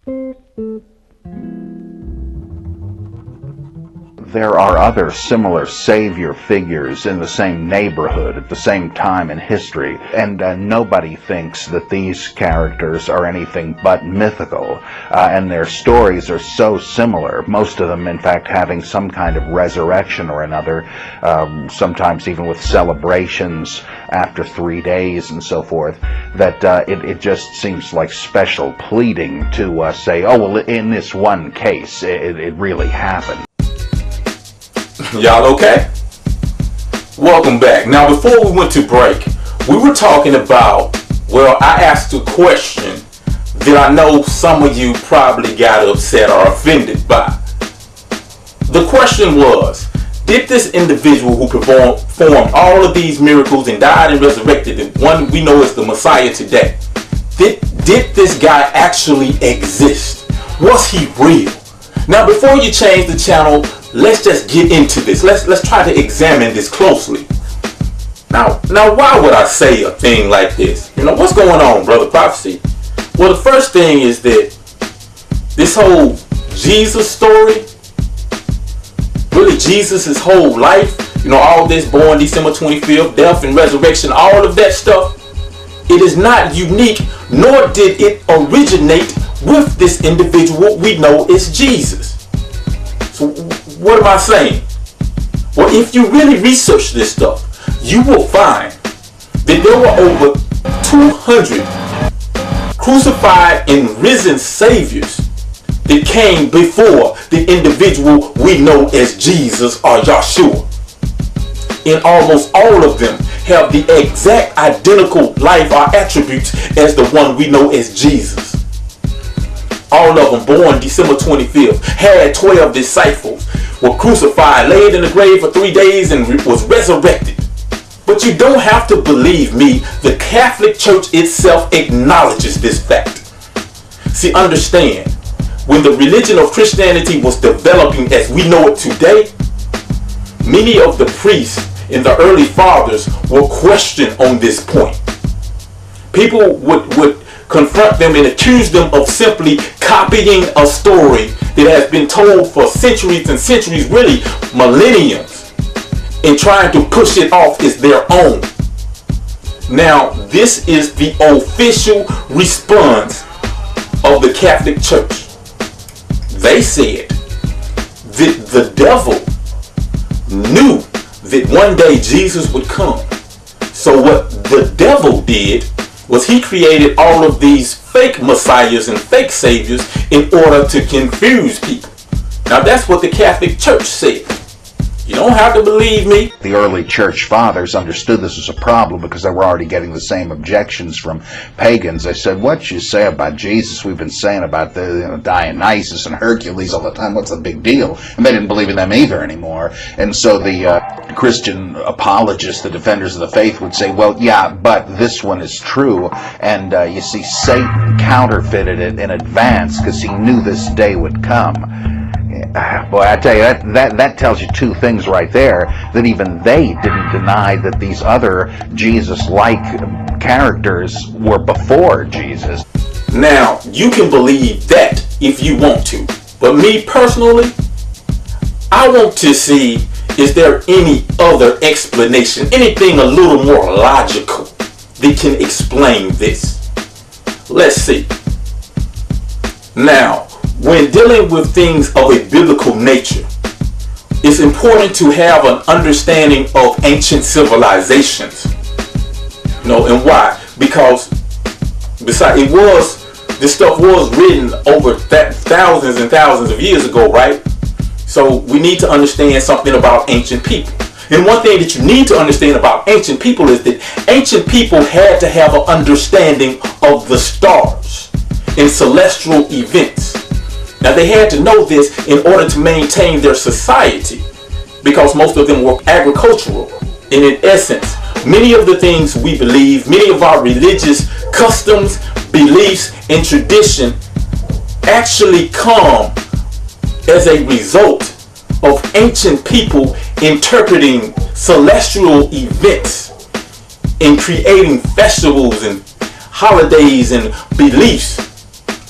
There are other similar savior figures in the same neighborhood at the same time in history, and nobody thinks that these characters are anything but mythical, and their stories are so similar, most of them in fact having some kind of resurrection or another, sometimes even with celebrations after 3 days and so forth, that it just seems like special pleading to say, oh, well, in this one case, it really happened. Y'all okay? Welcome back. Now, before we went to break, we were talking about, well, I asked a question that I know some of you probably got upset or offended by. The question was, did this individual who performed all of these miracles and died and resurrected, the one we know as the Messiah today, did this guy actually exist? Was he real? Now, before you change the channel, let's just get into this. Let's try to examine this closely. Now, why would I say a thing like this? You know, what's going on, Brother Prophecy? Well, the first thing is that this whole Jesus story, really Jesus' whole life, you know, all this, born December 25th, death and resurrection, all of that stuff, it is not unique, nor did it originate with this individual we know as Jesus. So what am I saying? Well, if you really research this stuff, you will find that there were over 200 crucified and risen saviors that came before the individual we know as Jesus or Yahshua. And almost all of them have the exact identical life or attributes as the one we know as Jesus. All of them born December 25th, had 12 disciples, were crucified, laid in the grave for 3 days, and was resurrected. But you don't have to believe me. The Catholic Church itself acknowledges this fact. See, understand, when the religion of Christianity was developing as we know it today, many of the priests and the early fathers were questioned on this point. People would confront them and accuse them of simply copying a story that has been told for centuries and centuries, really millenniums, and trying to push it off as their own. Now, this is the official response of the Catholic Church. They said that the devil knew that one day Jesus would come. So what the devil did was he created all of these fake messiahs and fake saviors in order to confuse people. Now that's what the Catholic Church said. You don't have to believe me. The early church fathers understood this was a problem because they were already getting the same objections from pagans. They said, what you say about Jesus, we've been saying about the Dionysus and Hercules all the time. What's the big deal? And they didn't believe in them either anymore. And so the Christian apologists, the defenders of the faith, would say, well, yeah, but this one is true. And you see, Satan counterfeited it in advance because he knew this day would come. Boy, I tell you, that tells you two things right there, that even they didn't deny that these other Jesus-like characters were before Jesus. Now, you can believe that if you want to. But me personally, I want to see, is there any other explanation, anything a little more logical that can explain this? Let's see. Now, when dealing with things of a biblical nature, it's important to have an understanding of ancient civilizations. You know, and why? Because besides, this stuff was written over thousands and thousands of years ago, right? So we need to understand something about ancient people. And one thing that you need to understand about ancient people is that ancient people had to have an understanding of the stars and celestial events. Now they had to know this in order to maintain their society, because most of them were agricultural. And in essence, many of the things we believe, many of our religious customs, beliefs, and tradition actually come as a result of ancient people interpreting celestial events and creating festivals and holidays and beliefs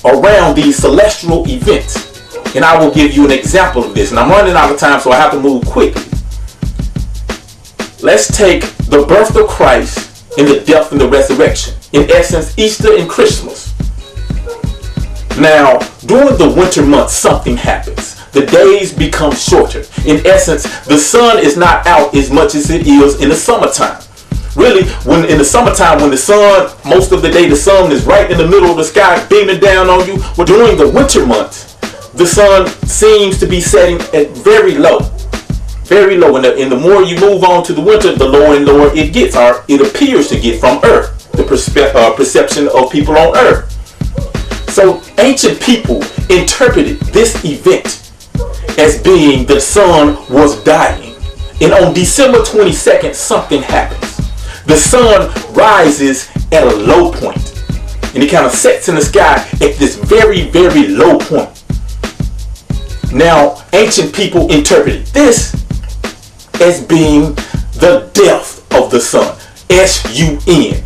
around these celestial events. And I will give you an example of this. And I'm running out of time, so I have to move quickly. Let's take the birth of Christ and the death and the resurrection. In essence, Easter and Christmas. Now, during the winter months, something happens. The days become shorter. In essence, the sun is not out as much as it is in the summertime. Really, when in the summertime, when the sun, most of the day, the sun is right in the middle of the sky, beaming down on you. Well, during the winter months, the sun seems to be setting at very low. Very low. And the more you move on to the winter, the lower and lower it gets, or it appears to get from Earth, the perception of people on Earth. So ancient people interpreted this event as being the sun was dying. And on December 22nd, something happens. The sun rises at a low point. And it kind of sets in the sky at this very, very low point. Now, ancient people interpreted this as being the death of the sun. S-U-N.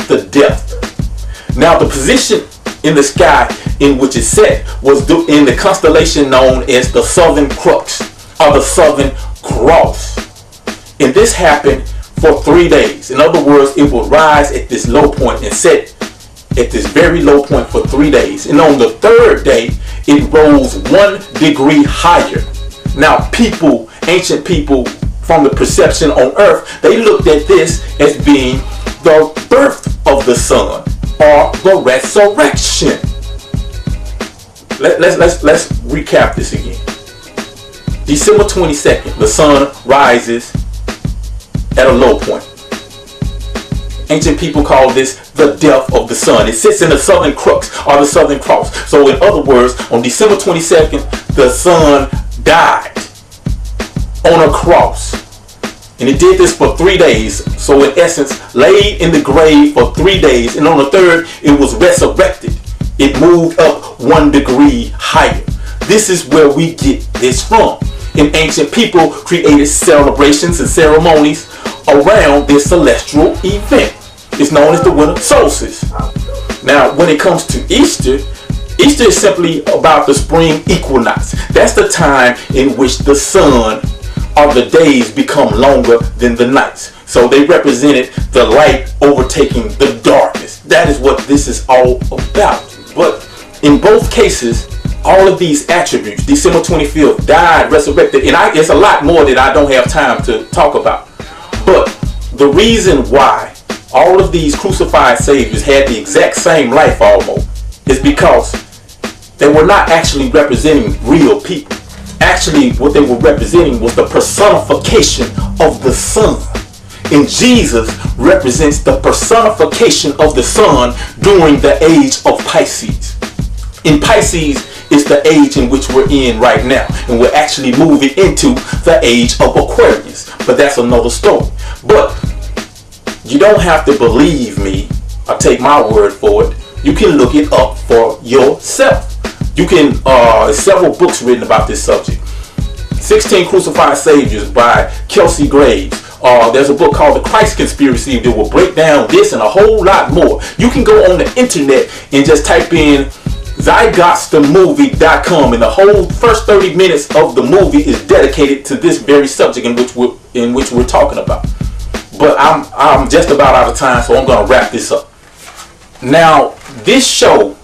The death. Now, the position in the sky in which it set was in the constellation known as the Southern Crux, or the Southern Cross. And this happened for 3 days. In other words, it would rise at this low point and set at this very low point for 3 days. And on the third day, it rose 1 degree higher. Now, people, ancient people from the perception on Earth, they looked at this as being the birth of the sun, or the resurrection. Let's recap this again. December 22nd, the sun rises at a low point. Ancient people call this the death of the sun. It sits in the Southern Crux, or the Southern Cross. So in other words, on December 22nd, the sun died on a cross. And it did this for 3 days. So in essence, laid in the grave for 3 days. And on the third, it was resurrected. It moved up 1 degree higher. This is where we get this from. And ancient people created celebrations and ceremonies around this celestial event. It's known as the winter solstice. Now, when it comes to Easter, Easter is simply about the spring equinox. That's the time in which the sun or the days become longer than the nights. So they represented the light overtaking the darkness. That is what this is all about. But in both cases, all of these attributes, December 25th, died, resurrected, and it's a lot more that I don't have time to talk about. But the reason why all of these crucified saviors had the exact same life almost is because they were not actually representing real people. Actually, what they were representing was the personification of the sun. And Jesus represents the personification of the sun during the age of Pisces. In Pisces is the age in which we're in right now. And we're actually moving into the age of Aquarius. But that's another story. But you don't have to believe me or take my word for it. You can look it up for yourself. You can, several books written about this subject. 16 Crucified Saviors by Kelsey Graves. There's a book called The Christ Conspiracy that will break down this and a whole lot more. You can go on the internet and just type in zygotsthemovie.com, and the whole first 30 minutes of the movie is dedicated to this very subject in which we're talking about. But I'm just about out of time, so I'm going to wrap this up. Now, this show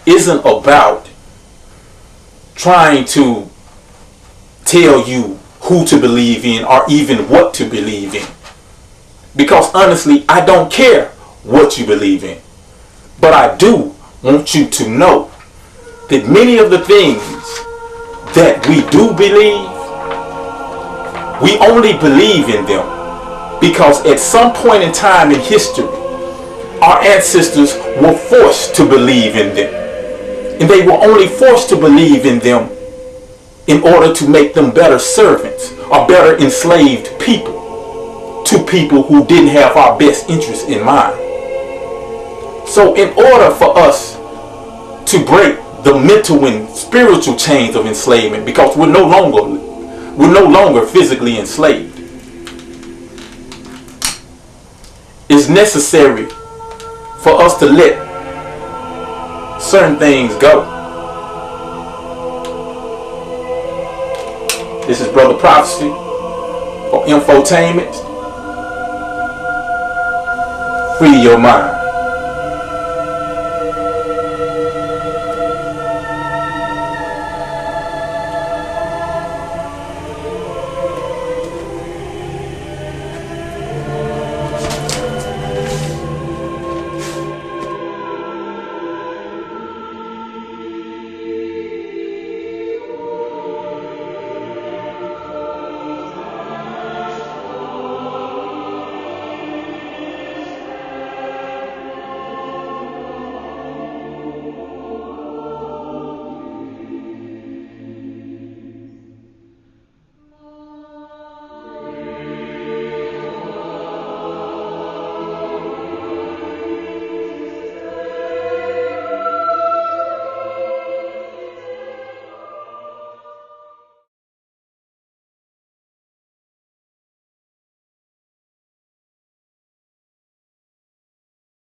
isn't about trying to tell you who to believe in or even what to believe in. Because honestly, I don't care what you believe in. But I do want you to know that many of the things that we do believe, we only believe in them because at some point in time in history, our ancestors were forced to believe in them. And they were only forced to believe in them in order to make them better servants or better enslaved people to people who didn't have our best interests in mind. So in order for us to break the mental and spiritual chains of enslavement, because we're no longer physically enslaved, it's necessary for us to let certain things go. This is Brother Prophecy for infotainment. Free your mind.